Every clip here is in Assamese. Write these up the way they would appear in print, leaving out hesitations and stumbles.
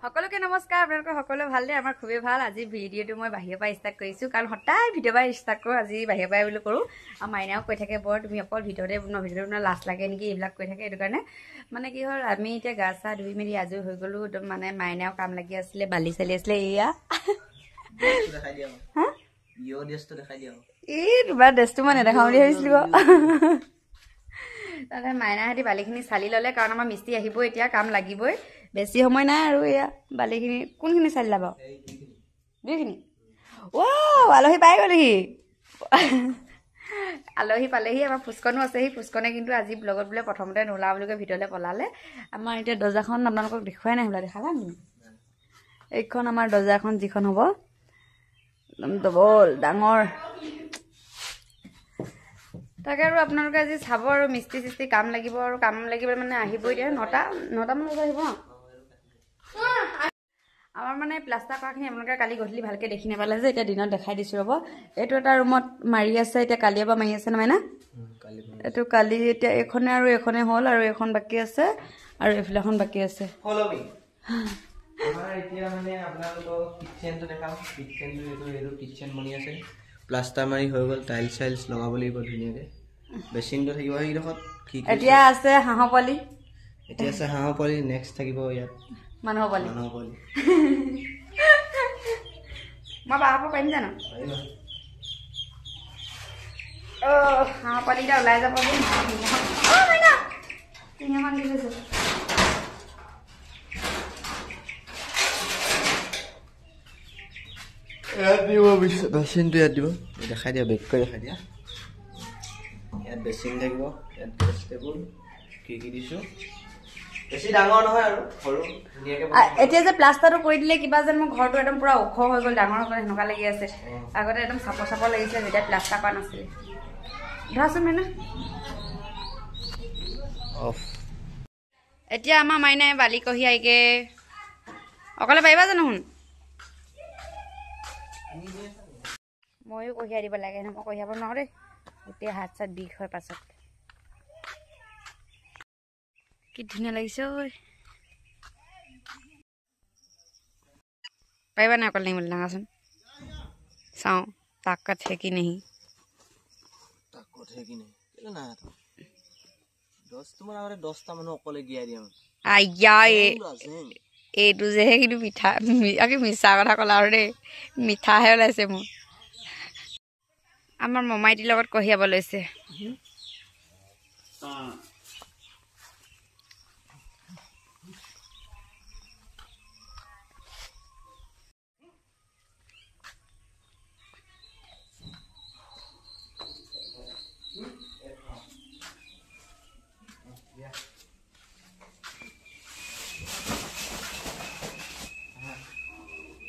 সকলোকে নমস্কাৰ আপোনালোকে সকলো ভাল দে আমাৰ খুবেই ভাল আজি ভিডিঅ'টো মই বাহিৰৰ পৰা ষ্টাৰ্ট কৰিছোঁ কাৰণ হঠাৎ ভিডিঅ' পৰা ষ্টাৰ্ট কৰোঁ আজি বাহিৰৰ পৰা বুলি কৰোঁ আৰু মাইনাও কৈ থাকে বৰ তুমি অকল ভিডিঅ'তে বনোৱা লাজ লাগে নেকি এইবিলাক কৈ থাকে এইটো কাৰণে মানে কি হ'ল আমি এতিয়া গা চা ধুই মেলি আজৰি হৈ গ'লোঁ একদম মানে মাইনাও কাম লাগি আছিলে বালি চালি আছিলে এয়া এই তোমাৰ ড্ৰেছটো মই নেদেখাওঁ বুলি ভাবিছিলোঁ তাতে মাইনাহঁতি বালিখিনি চালি ল'লে কাৰণ আমাৰ মিস্ত্ৰী আহিবই এতিয়া কাম লাগিবই বেছি সময় নাই আৰু এয়া বালিখিনি কোনখিনি চালি লাব দুইখিনি আলহী পাই গ'লহি আলহী পালেহি আমাৰ ফুচকনো আছেহি ফুচকনে কিন্তু আজি ব্লগত বোলে প্ৰথমতে নোলাওঁ বুলি কৈ ভিতৰলৈ পলালে আমাৰ এতিয়া দৰ্জাখন আপোনালোকক দেখুৱাই নাই বোলা দেখালা নেকি এইখন আমাৰ দৰ্জাখন যিখন হ'ব একদম ডবল ডাঙৰ তাকে আৰু আপোনালোকে আজি চাব আৰু মিস্ত্ৰী চিস্ত্ৰী কাম লাগিব আৰু কাম লাগিব মানে আহিবই এতিয়া 9টা মান বজাত আহিব আমাৰ মানে প্লাষ্টাৰ কৰাখিনি আপোনালোকে কালি গধূলি ভালকৈ দেখি নাপালে যে এতিয়া দিনত দেখাই দিছোঁ ৰ'ব এইটো এটা ৰুমত মাৰি আছে এতিয়া কালিৰ পৰা মাৰি আছে নহয় না এইটো কালি এতিয়া এইখনে আৰু এইখনে হ'ল আৰু এইখন বাকী আছে আৰু এইফালে এখন বাকী আছে এতিয়া মানে আপোনালোকক কিচেনটো দেখাম কিচেনটো এইটো কিচেন বনি আছে প্লাষ্টাৰ মাৰি হৈ গ'ল টাইলছ চাইলছ লগাব লাগিব ধুনীয়াকৈ বেচিনটো থাকিব সেইডোখৰত এতিয়া আছে হাঁহৰ পোৱালি নেক্সট থাকিব ইয়াত মানুহৰ পোৱালি মই বাহাব পাৰিম জানো হাঁহৰ পোৱালিকেইটা ওলাই যাব টিঙখন দি লৈছোঁ ইয়াত দিব বেচিনটো ইয়াত দিব দেখাই দিয়া বেক কৰি দেখাই দিয়া ইয়াত বেচিন থাকিব ইয়াত গেছ টেবুল কি দিছোঁ বেছি ডাঙৰ নহয় আৰু সৰু ধুনীয়াকৈ এতিয়া যে প্লাষ্টাৰটো কৰি দিলে কিবা যেন মোৰ ঘৰটো একদম পুৰা ওখ হৈ গ'ল ডাঙৰ হৈ গ'ল সেনেকুৱা লাগি আছে আগতে একদম চাপৰ লাগিছে যেতিয়া প্লাষ্টাৰ কৰা নাছিলে ধৰাচোন মেনা এতিয়া আমাৰ মাইনাই বালি কঢ়িয়াইকে অকলে পাৰিবা জানো শুন ময়ো কঢ়িয়াই দিব লাগে মই কঢ়িয়াব নোৱাৰোঁ দেই গোটেই হাত চাত বিষ হয় পাছত কি ধুনীয়া লাগিছে ঐ পাৰিবা নাই অকলে নিবলৈ ডাঙাচোন চাওঁ তাকত হে কি নেহি এইটো যেহে কিন্তু মিঠা মিছা কথা ক'লা আৰু দেই মিঠাহে ওলাইছে মোৰ আমাৰ মমাইটিৰ লগত কঢ়িয়াব লৈছে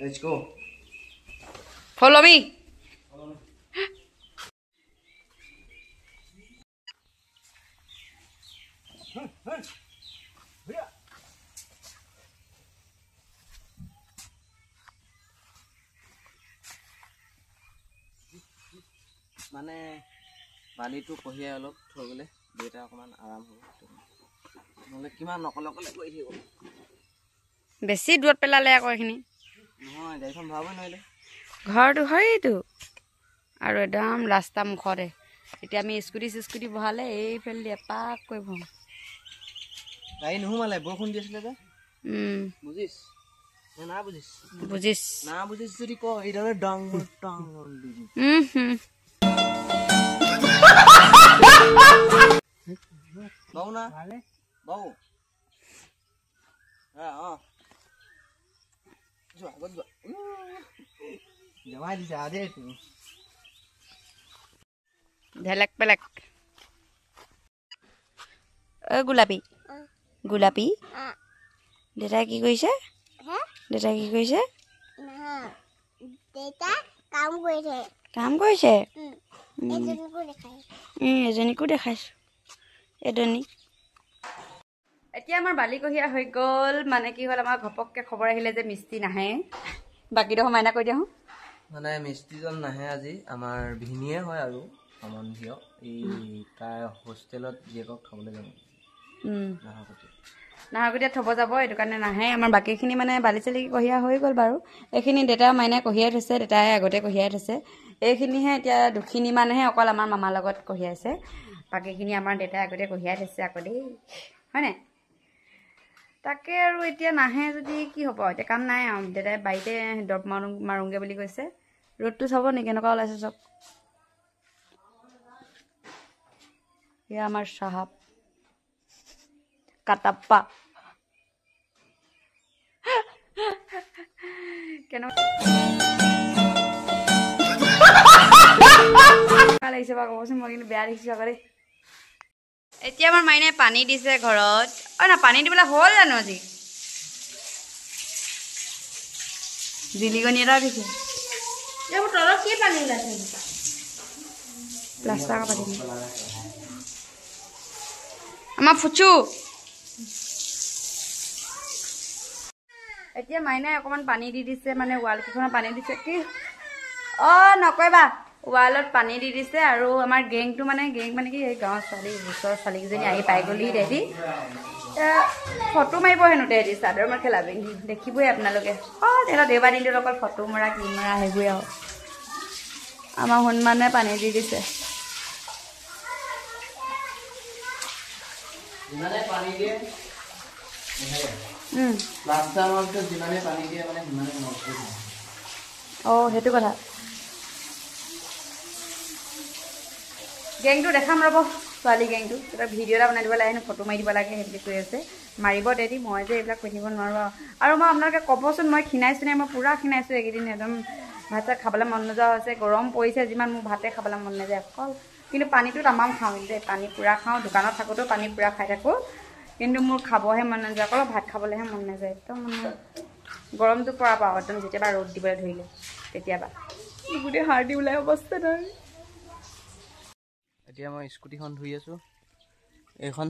Let's go. Follow me. মানে বালিটো কঢ়িয়াই অলপ থৈ গ'লে দেউতা অকণমান আৰাম হ'ব নহ'লে কিমান অকলে কৰি থাকিব বেছি দূৰত পেলালে আকৌ এইখিনি নহয় গাড়ীখন ভৰাবই নোৱাৰিলে ঘৰটো হয়তো আৰু একদম ৰাস্তা মুখতে এতিয়া আমি স্কুটি বহালে এইফালে এপাক কৈ ভৰাওঁ গাড়ী নোসোমালে বৰষুণ দি আছিলে যে বুজিছ না বুজিছ যদি ক এইদৰে ডং বাবু না বাবু জমাই দিছে আদে ঢেলেক পেলেক গোলাপী দেউতাই কি কৰিছে কাম কৰিছে এজনীকো দেখাইছো এজনী এতিয়া আমাৰ বালি কঢ়িয়া হৈ গ'ল মানে কি হ'ল আমাৰ ঘপককে খবৰ আহিলে যে মিস্ত্ৰী নাহে বাকীডোখৰ মাইনা কৈ দিয়া মানে মিস্ত্ৰীজন নাহে আজি আমাৰ ভিনীয়ে হয় আৰু সম্বন্ধীয় এই তাৰ হোষ্টেলত জীয়েকক থ'বলৈ যাব নাহৰকটীয়াত থ'ব যাব, এইটো কাৰণে নাহে। আমাৰ বাকীখিনি মানে বালি চালি কঢ়িয়া হৈ গ'ল বাৰু। এইখিনি দেউতা মাইনাই কঢ়িয়াই থৈছে, দেউতাই আগতে কঢ়িয়াই থৈছে। এইখিনিহে এতিয়া 2খিনি মানহে অকল আমাৰ মামাৰ লগত কঢ়িয়াইছে, বাকীখিনি আমাৰ দেউতাই আগতে কঢ়িয়াই থৈছে আকৌ দেই, হয়নে? তাকে আৰু এতিয়া নাহে যদি কি হ'ব, এতিয়া কাম নাই আৰু। দেউতাই বাৰীতে দৰৱ মাৰোঁগৈ বুলি কৈছে। ৰ'দটো চাব নেকি কেনেকুৱা ওলাইছে চব। এয়া আমাৰ চাহাব কাটাপ্পা কেনেকুৱা লাগিছে বাৰু ক'বচোন, মই কিন্তু বেয়া দেখিছোঁ আকৌ দেই। এতিয়া আমাৰ মাইনাই পানী দিছে ঘৰত। না পানী দিবলৈ হ'ল জানো আজি? জিলিকনি এটা দিছে। তলত কি পানী ওলাইছে? প্লাষ্টাৰ পাতি আমাৰ ফুচু। এতিয়া মাইনাই অকণমান পানী দি দিছে, মানে ৱালকেইখনত পানী দিছে। কি নকৰিবা, ৱালত পানী দি দিছে। আৰু আমাৰ গেংটো মানে গেং মানে কি, এই গাঁৱৰ ছোৱালী, ওচৰৰ ছোৱালীকেইজনী আহি পাই গ'লহি। তেহেঁতি ফটো মাৰিব হেনো, তেহেঁতি চাদৰ মেখেলা পিন্ধি, দেখিবই আপোনালোকে। তেহেঁতৰ দেওবাৰ দিনটোত অকল ফটো মৰা কি মৰা সেইবোৰে আৰু। আমাৰ হনুমানে পানী দি দিছে। যিমানে পানী দিয়ে যিমানে পানী দিয়ে মানে সিমানে মজবুত হয়। সেইটো কথা। গেংটো দেখাম ৰ'ব, ছোৱালী গেংটো। এটা ভিডিঅ' এটা বনাই দিব লাগে, ফটো মাৰি দিব লাগে, সেইবুলি কৈ আছে। মাৰিব তেহেঁতি, মই যে এইবিলাক পিন্ধিব নোৱাৰোঁ আৰু মই আপোনালোকে ক'বচোন, মই ক্ষীণাইছোঁ নে? মই পূৰা ক্ষীণাইছোঁ এইকেইদিন। একদম ভাত চাত খাবলৈ মন নোযোৱা হৈছে। গৰম পৰিছে যিমান, মোৰ ভাতে খাবলৈ মন নাযায় অকল। কিন্তু পানীটো তামাম খাওঁ কিন্তু দেই, পানী পূৰা খাওঁ। দোকানত থাকোঁতেও পানী পূৰা খাই থাকোঁ, কিন্তু মোৰ খাবহে মন নাযায়, অকল ভাত খাবলৈহে মন নাযায়। একদম মানে গৰমটো পৰা পাওঁ একদম, যেতিয়াবা ৰ'দ দিবলৈ ধৰিলে তেতিয়াবা গোটেই হাৰ্ডি ওলাই অৱস্থা নাই। এতিয়া মই স্কুটিখন ধুই আছোঁ। এইখন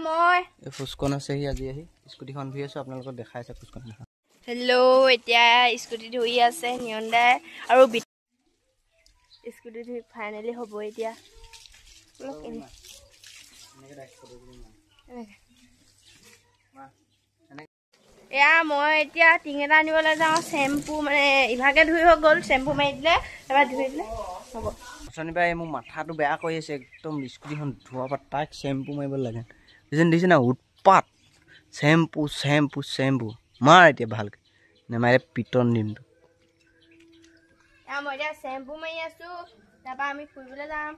মই এই ফুচকন আছেহি আজি আহি স্কুটিখন ধুই আছোঁ, আপোনালোকক দেখাই আছে ফুচকন। হেল্ল', এতিয়া স্কুটি ধুই আছে নিয়ন্দাই, আৰু স্কুটি ধুই ফাইনেলি হ'ব এতিয়া। এয়া মই এতিয়া টিং এটা আনিবলৈ যাওঁ। চেম্পু মানে ইভাগে ধুই হৈ গ'ল, চেম্পু মাৰি দিলে, এবাৰ ধুই দিলে হ'ব। অথনিৰ পৰা মোৰ মাথাটো বেয়া কৰি আছে একদম। স্কুটিখন ধোৱাৰ পৰা তাক চেম্পু মাৰিব লাগে, দেখিছে না উৎপাত। চেম্পু চেম্পু চেম্পু মাৰ এতিয়া ভালকৈ, নেমাৰে পিটন দিমটো। মই এতিয়া চেম্পু মাৰি আছোঁ, তাৰপৰা আমি ফুৰিবলৈ যাম।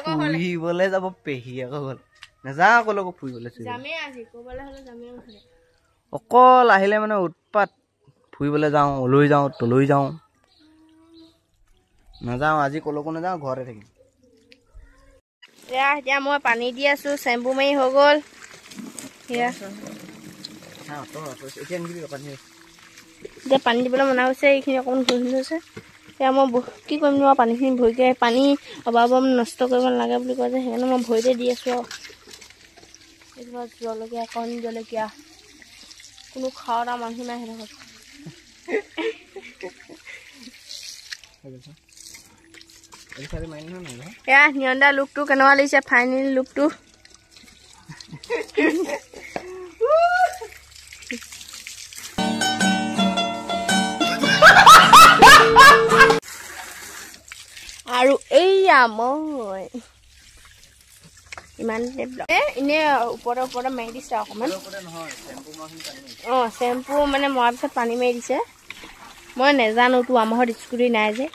ফুৰিবলৈ যাব পেহী আকৌ গ'ল, নাযাওঁ ক'লৈকো ফুৰিবলৈ। যামেই আজি, ক'বলৈ হ'লে যামেই মুঠতে। অকল আহিলে মানে উৎপাত। ফুৰিবলৈ যাওঁ, ওলৈ যাওঁ, তলৈ যাওঁ। নাযাওঁ আজি ক'লৈকো নাযাওঁ, ঘৰতে থাকিম। এতিয়া মই পানী দি আছোঁ, চেম্পু মাৰি হৈ গ'ল। এতিয়া পানী দিবলৈ মনা হৈছে, এইখিনি অকণমান ঘূৰি হৈছে। এতিয়া মই কি কৰিম নো, পানীখিনি ভৰিকে, পানী অবাবত নষ্ট কৰিব নালাগে বুলি কয় যে, সেইকাৰণে মই ভৰিতে দি আছোঁ আৰু। এইটো জলকীয়া, কণ জলকীয়া, কোনো খাওঁ এটা মানুহ নাই সেইডোখৰত। এয়া নিয়ন্দা লুকটো কেনেকুৱা লাগিছে, ফাইনেল লুকটো। আৰু এইয়া মই ইমান এনে ওপৰতে মাৰি দিছে অকণমান। চেম্পু মানে মৰাৰ পিছত পানী মাৰি দিছে। মই নেজানো তো, আমাৰ ঘৰত স্কুটি নাই যে।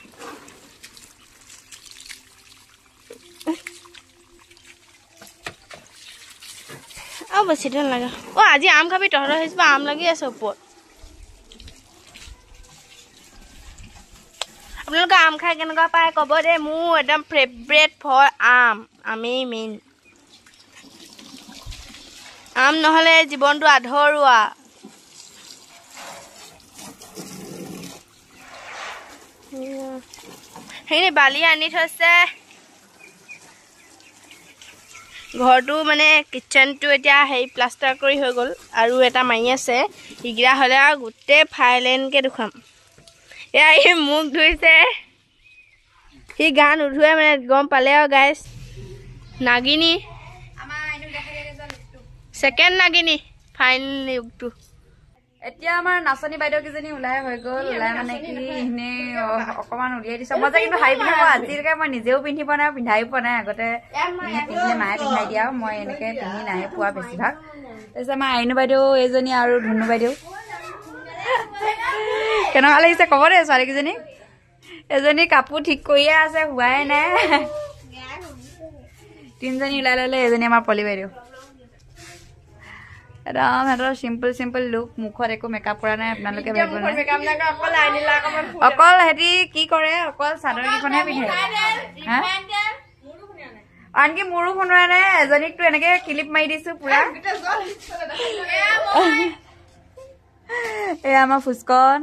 আৰু বেছি দিন নালাগে। আজি আম খাবি, তহঁতৰ সেইজোপা আম লাগি আছে ওপৰত। আপোনালোকে আম খাই কেনেকুৱা পায় ক'ব দেই। মোৰ একদম ফেভৰেট ফল আম, আমেই মেইন। আম নহ'লে জীৱনটো আধৰুৱা। সেইখিনি বালি আনি থৈছে। ঘৰটো মানে কিটচেনটো এতিয়া প্লাষ্টাৰ কৰি হৈ গ'ল, আৰু এটা মাৰি আছে। সিগিৰা হ'লে আৰু গোটেই ফাইলেনকৈ দেখুৱাম। এয়া সি মুখ ধুইছে, সি গা নুধুৱে মানে গম পালে আৰু গাইছ। নাগিনী সেকেন্ড নাগিনী ফাইনেল লুকটো এতিয়া আমাৰ নাচনী বাইদেউ কেইজনী ওলাই হৈ গ'ল ওলাই মানে কি এনে অকমান উলিয়াই দিছো মই যে কিন্তু শাৰী পিন্ধিব আজিলৈকে মই নিজেও পিন্ধি পোৱা নাই পিন্ধাইও পোৱা নাই আগতে পিন্ধিলে মায়ে পিন্ধাই দিয়া মই এনেকে পিন্ধি নাই পোৱা বেছিভাগ তাৰপিছত আমাৰ আইনু বাইদেউ এইজনী আৰু ধুনু বাইদেউ কেনেকুৱা লাগিছে ক'ব দে ছোৱালীকেইজনী এজনী কাপোৰ ঠিক কৰিয়ে আছে হোৱাই নাই তিনিজনী ওলাই ল'লে এজনী আমাৰ পলি বাইদেউ একদম সিহঁতৰ চিম্পল লুক মুখত একো মেকআপ কৰা নাই আপোনালোকে অকল সিহঁতি কি কৰে অকল চাদৰ কেইখনহে পিন্ধে আনকি মোৰো শুনোৱা নাই এজনীকতো এনেকে ক্লিপ মাৰি দিছো পুৰা এয়া আমাৰ ফুচকন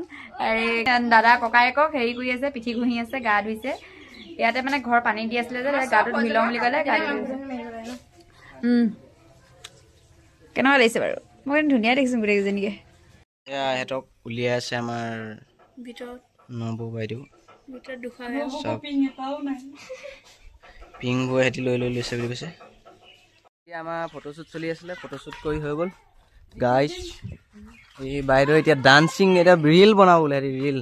দাদা ককায়েকক হেৰি কৰি আছে পিঠি ঘঁহি আছে গা ধুইছে ইয়াতে মানে ঘৰ পানী দি আছিলে যে গাটো ধুই লওঁ বুলি ক'লে গা ধুই কেনেকুৱা লাগিছে বাৰু মই ধুনীয়া দেখিছো গোটেইকেইজনীকে এয়া সিহঁতক উলিয়াই আছে আমাৰ ভিতৰত নবৌ বাইদেউ ভিতৰত দুখা পিংবোৰ সিহঁতি লৈ লৈছে বুলি কৈছে এতিয়া আমাৰ ফটোশ্বুট চলি আছিলে ফটোশ্বুট কৰি হৈ গ'ল গাইজ এই বাইদেউ এতিয়া ডান্সিং এটা ৰিল বনাব বোলে ৰিল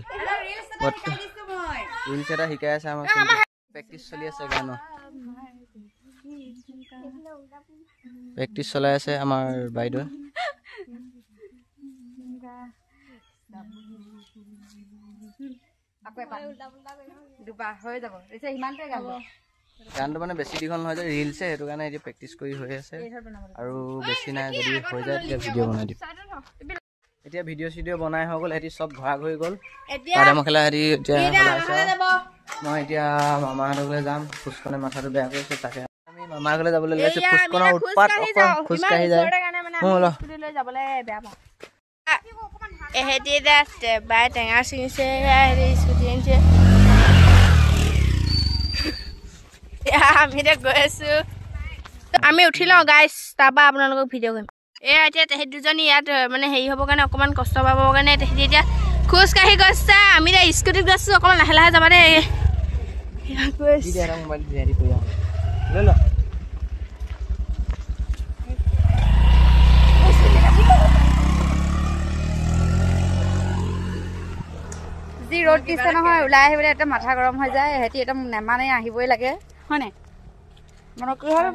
ৰিলছ এটা শিকাই আছে আমাক প্ৰেক্টিচ চলি আছে গানৰ প্ৰেক্টিচ চলাই আছে আমাৰ বাইদেউ গানটো মানে বেছি দীঘল নহয় যে ৰিলছে সেইটো কাৰণে এতিয়া প্ৰেক্টিচ কৰি হৈ আছে আৰু বেছি নাই যদি হৈ যায় তেতিয়া ভিডিঅ' বনাই দিম এতিয়া ভিডিঅ' চিডিঅ' বনাই হৈ গ'ল সিহঁতি চব ঘৰা ঘৰি গ'ল চাদৰ মেখেলা সিহঁতি এতিয়া সলাইছে মই এতিয়া মামাহঁতৰ ঘৰলৈ যাম ফুচকনে মাথাটো বেয়া কৰিছে তাকে আমি মামাৰ ঘৰলৈ যাবলৈ লৈছোঁ ফুচকনৰ উৎপাত খোজকাঢ়ি যায় এহেঁতি এতিয়া বাই টেঙা ছিঙিছে স্কুটি আনিছে আমি এতিয়া গৈ আছো আমি উঠি লওঁ গাইছ তাৰপৰা আপোনালোকক ভিডিঅ' কৰিম এয়া এতিয়া তেহেঁত দুজনী ইয়াত মানে হেৰি হ'বৰ কাৰণে অকণমান কষ্ট পাবৰ কাৰণে তেহেঁতি এতিয়া খোজকাঢ়ি গৈছে আমি এতিয়া স্কুটিত গৈছোঁ অকণমান লাহে লাহে যাবা দেই যি ৰ'দ দিছে নহয় ওলাই আহিবলৈ একদম মাথা গৰম হৈ যায় সিহঁতি একদম নেমানে আহিবই লাগে হয় নাই মনত কি হ'ল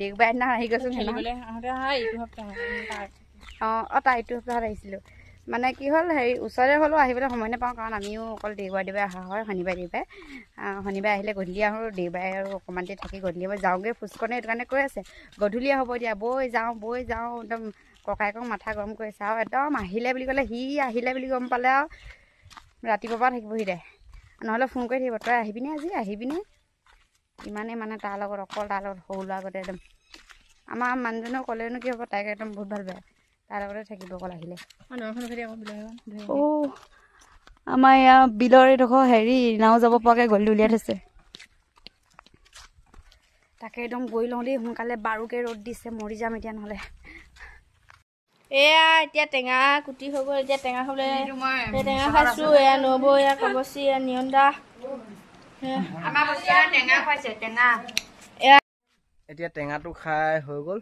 দেওবাৰ দিনা আহি গৈছো তাই ইটো সপ্তাহত আহিছিলোঁ মানে কি হ'ল হেৰি ওচৰতে হ'লেও আহিবলৈ সময় নাপাওঁ কাৰণ আমিও অকল দেওবাৰে অহা হয় শনিবাৰে আহিলে গধূলি আহোঁ দেওবাৰে আৰু অকণমান দেৰি থাকি গধূলি মই যাওঁগৈ ফুচকনে সেইটো কাৰণে কৈ আছে গধূলি হ'ব দিয়া বৈ যাওঁ একদম ককায়েকক মাথা গৰম কৰিছে আৰু একদম আহিলে বুলি ক'লে সি আহিলে বুলি গম পালে আৰু ৰাতিপুৱাৰ পৰা থাকিবহি দে নহ'লে ফোন কৰি থাকিব তই আহিবিনে আজি আহিবিনে ইমানেই মানে তাৰ লগত অকল তাৰ লগত সৰু ল'ৰা আগতে একদম আমাৰ মানুহজনেও ক'লেনো কি হ'ব তাইক একদম বহুত ভাল পায় তাৰ লগতে থাকিব অকল আহিলে আমাৰ ইয়াৰ বিলৰ এইডোখৰ হেৰি নাও যাব পৰাকৈ গলি উলিয়াই থৈছে তাকে একদম গৈ লওঁ দেই সোনকালে বাৰুকৈ ৰ'দ দিছে মৰি যাম এতিয়া নহ'লে এয়া এতিয়া টেঙা কুটি হৈ গ'ল এতিয়া টেঙা খাবলৈ টেঙা খাইছোঁ এয়া নবৌ এয়া কবচি এয়া নিয়ন্দা এতিয়া টেঙাটো খাই হৈ গ'ল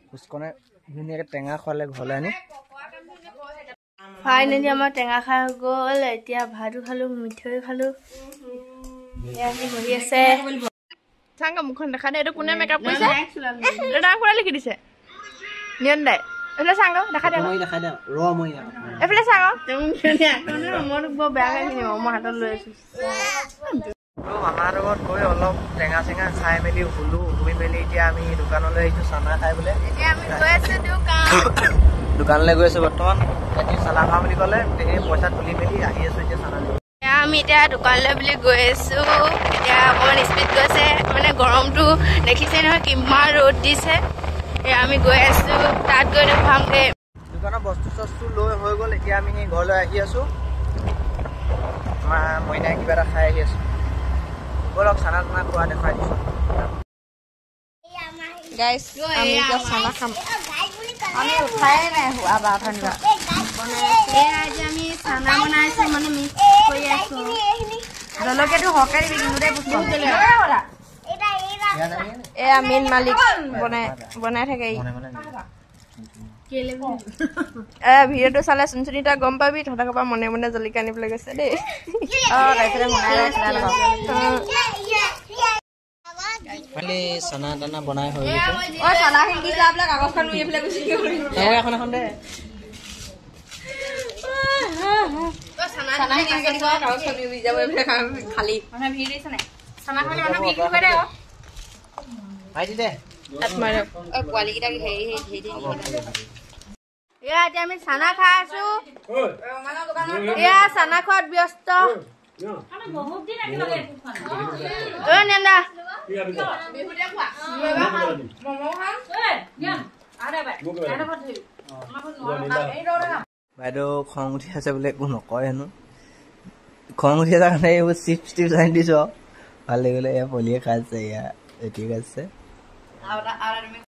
ফুচকনে ধুনীয়াকৈ টেঙা খোৱালে ঘৰলৈ আনি ফাইনেলি আমাৰ টেঙা খাই হৈ গ'ল এতিয়া ভাতো খালোঁ মিঠৈ খালোঁ বহি আছে চাংগা মুখখন দেখা দে এইটো কোনে মেকআপ কৰিছে দাদা কোনে লিখি দিছে নিয়ন্দাই এইফালে চাংগ দেখা দে এইফালে চাংগ মই বৰ বেয়াকৈ কিনিব মই হাতত লৈ আছোঁ মামাৰ লগত গৈ অলপ টেঙা চেঙা খাই মেলি শুই মেলি এতিয়া আমি দোকানলৈ আহিছোঁ চানা খাই বোলে দোকানলৈ গৈ আছোঁ বৰ্তমান চানা খাওঁ বুলি ক'লে সেই পইচা তুলি মেলি আহি আছোঁ এতিয়া চানা আমি এতিয়া দোকানলৈ বুলি গৈ আছোঁ এতিয়া অকণমান স্পীড গৈছে মানে গৰমটো দেখিছে নহয় কিমান ৰ'দ দিছে আমি গৈ আছোঁ তাত গৈ দেখুৱামগৈ দোকানৰ বস্তু চস্তু লৈ হৈ গ'ল এতিয়া আমি ঘৰলৈ আহি আছোঁ আমাৰ মইনাই কিবা এটা খাই আহি আছোঁ বলক চানা চানা খোৱা দেখুৱাই দিছোঁ গাইছ আমি এতিয়া চানা খাম আমি উঠাই নাই হোৱা বাৰটা আজি আমি চানা বনাইছোঁ মানে মিক্স কৰি আছোঁ জলকীয়াটো সৰহকৈ দিবি কিন্তু দেই এয়া মেইন মালিক বনাই থাকে ভিডিঅ'টো চালে চুনচুনি তই গম পাবি তহঁতৰ পৰা মনে মনে জলকীয়া আনিবলৈ গৈছে দেই চানা টানা বনাই হৈ এতিয়া আমি চানা খাই আছো এয়া চানা খোৱাত ব্যস্ত বাইদেউ খং উঠি আছে বোলে একো নকয় হেনো খং উঠি আছে কাৰণে এইবোৰ চিপছ টিপছ আনি দিছো ভাল লাগিলে এয়া পলিয়ে খাইছে এয়া ঠিক আছে